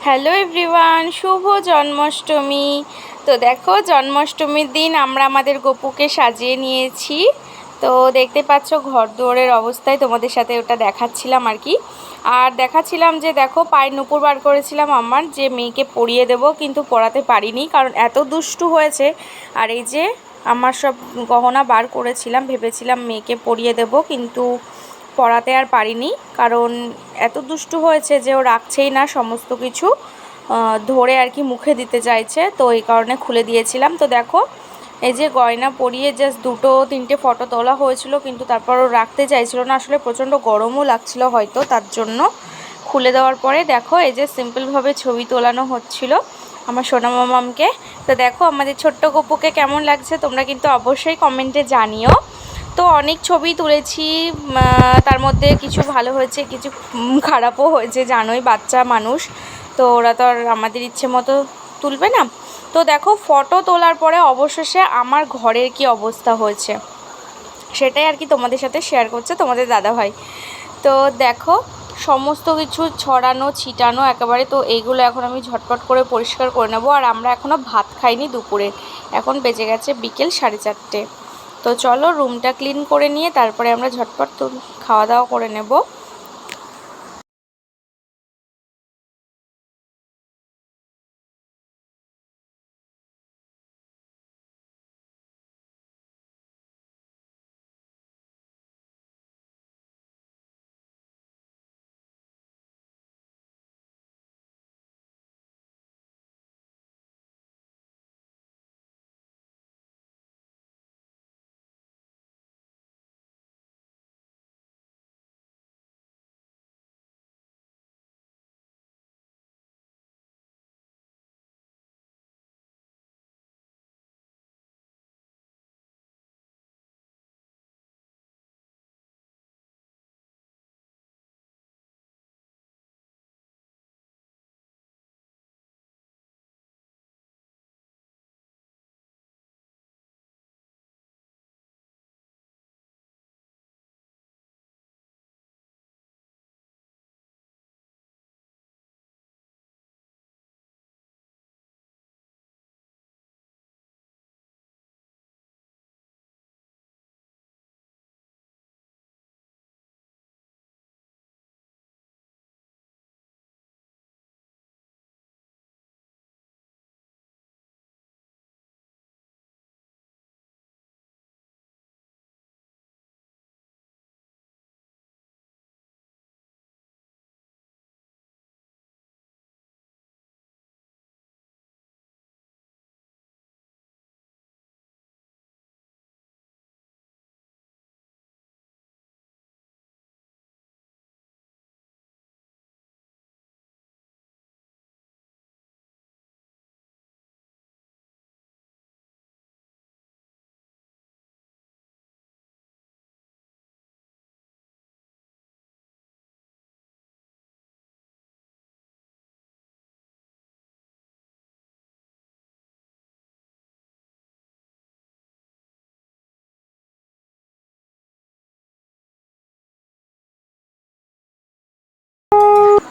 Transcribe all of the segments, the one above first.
Hello everyone, শুভ জন্মাষ্টমী। তো দেখো, জন্মাষ্টমীর দিন আমরা আমাদের গপুকে সাজিয়ে নিয়েছি। তো দেখতে পাচ্ছ ঘর দুয়ারের অবস্থায়, তোমাদের সাথে ওটা দেখাচ্ছিলাম আর কি। আর দেখাচ্ছিলাম যে দেখো, পায়ের নুপুর বার করেছিলাম আমার, যে মেয়েকে পরিয়ে দেব, কিন্তু পরাতে পারিনি কারণ এত দুষ্টু হয়েছে। আর এই যে আমার সব গহনা বার করেছিলাম, ভেবেছিলাম মেয়েকে পরিয়ে দেব, কিন্তু পড়াতে আর পারিনি কারণ এত দুষ্টু হয়েছে যে ও রাখছেই না, সমস্ত কিছু ধরে আর কি মুখে দিতে চাইছে। তো এই কারণে খুলে দিয়েছিলাম। তো দেখো, এই যে গয়না পরিয়ে জাস্ট 2-3টে ফটো তোলা হয়েছিল, কিন্তু তারপর ও রাখতে চাইছিল না। আসলে প্রচণ্ড গরমও লাগছিল হয়তো, তার জন্য খুলে দেওয়ার পরে দেখো এই যে সিম্পলভাবে ছবি তোলানো হচ্ছিল আমার সোনা মামামকে। তো দেখো আমাদের ছোট্ট গপুকে কেমন লাগছে তোমরা কিন্তু অবশ্যই কমেন্টে জানিও। তো অনেক ছবি তুলেছি, তার মধ্যে কিছু ভালো হয়েছে, কিছু খারাপও হয়েছে, জানোই বাচ্চা মানুষ, তো ওরা তো আর আমাদের ইচ্ছে মতো তুলবে না। তো দেখো, ফটো তোলার পরে অবশেষে আমার ঘরের কি অবস্থা হয়েছে সেটাই আর কি তোমাদের সাথে শেয়ার করছে তোমাদের দাদাভাই। তো দেখো, সমস্ত কিছু ছড়ানো ছিটানো একেবারে। তো এইগুলো এখন আমি ঝটপট করে পরিষ্কার করে নেবো। আর আমরা এখনও ভাত খাইনি দুপুরে, এখন বেজে গেছে বিকেল 4:30। তো চলো রুমটা ক্লিন করে নিয়ে তারপরে আমরা ঝটপট তো খাওয়া দাওয়া করে নেব।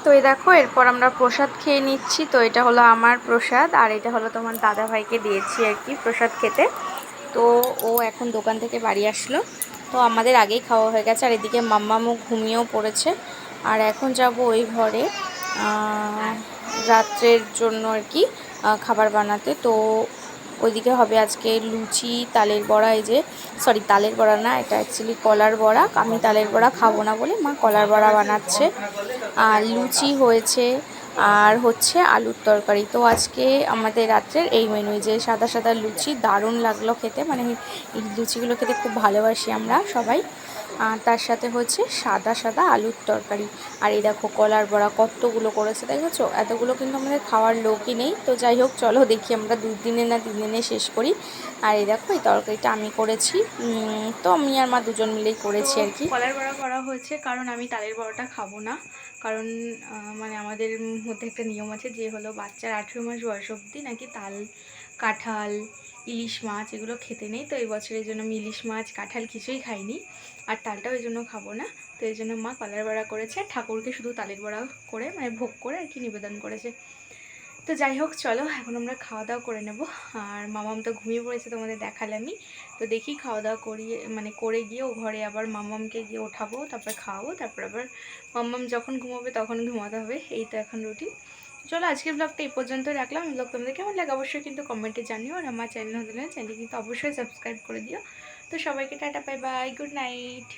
তো এই দেখো, এরপর আমরা প্রসাদ খেয়ে নিচ্ছি। তো এটা হলো আমার প্রসাদ, আর এটা হলো তোমার দাদা ভাইকে দিয়েছি আর কি প্রসাদ খেতে। তো ও এখন দোকান থেকে বাড়ি আসলো, তো আমাদের আগেই খাওয়া হয়ে গেছে। আর এদিকে মাম্মামও ঘুমিয়েও পড়েছে। আর এখন যাব ওই ঘরে রাত্রের জন্য আর কি খাবার বানাতে। তো ওইদিকে হবে আজকে লুচি, তালের বড়া। এই যে সরি, তালের বড়া না, এটা অ্যাকচুয়ালি কলার বড়া। আমি তালের বড়া খাবো না বলে মা কলার বড়া বানাচ্ছে। আর লুচি হয়েছে, আর হচ্ছে আলুর তরকারি। তো আজকে আমাদের রাত্রের এই মেনু, যে সাদা সাদা লুচি, দারুণ লাগলো খেতে। মানে এই লুচিগুলো খেতে খুব ভালোবাসি আমরা সবাই। আর তার সাথে হচ্ছে সাদা সাদা আলুর তরকারি। আর এই দেখো কলার বড়া কতগুলো করেছে, দেখেছো? এতগুলো কিন্তু আমাদের খাওয়ার লোকই নেই। তো যাই হোক, চলো দেখি আমরা 2 দিনে না 3 দিনে শেষ করি। আর এই দেখো, এই তরকারিটা আমি করেছি। তো আমি আর মা দুজন মিলেই করেছি আর কি। কলার বড়া করা হয়েছে কারণ আমি তালের বড়াটা খাবো না। কারণ মানে আমাদের মধ্যে একটা নিয়ম আছে, যে হলো বাচ্চার 18 মাস বয়স অবধি নাকি তাল, কাঁঠাল, ইলিশ মাছ এগুলো খেতে নেই। তো এই বছরের জন্য আমি ইলিশ মাছ, কাঁঠাল কিছুই খাইনি, আর তালটাও এই জন্য খাবো না। তো তো এই জন্য মা কলার বড়া করেছে, ঠাকুরকে শুধু তালের বড়া করে মানে ভোগ করে আর কি নিবেদন করেছে। তো যাই হোক চলো এখন আমরা খাওয়া দাওয়া করে নেব। আর মামাম তো ঘুমিয়ে পড়েছে, তোমাদের দেখালামই। তো দেখি খাওয়া দাওয়া করিয়ে মানে করে গিয়ে ও ঘরে আবার মামামকে গিয়ে ওঠাবো, তারপরে খাওয়াবো, তারপর আবার মামাম যখন ঘুমাবে তখন ঘুমাতে হবে। এই তো এখন রুটিন। চলো আজকের ব্লগটা এই পর্যন্ত রাখলাম। ব্লগ তোমাদের কেমন লাগে অবশ্যই কিন্তু কমেন্টে জানিও। আর আমার চ্যানেল হলে চ্যানেল কিন্তু অবশ্যই সাবস্ক্রাইব করে দিও। তো সবাইকে tata, bye bye, good night.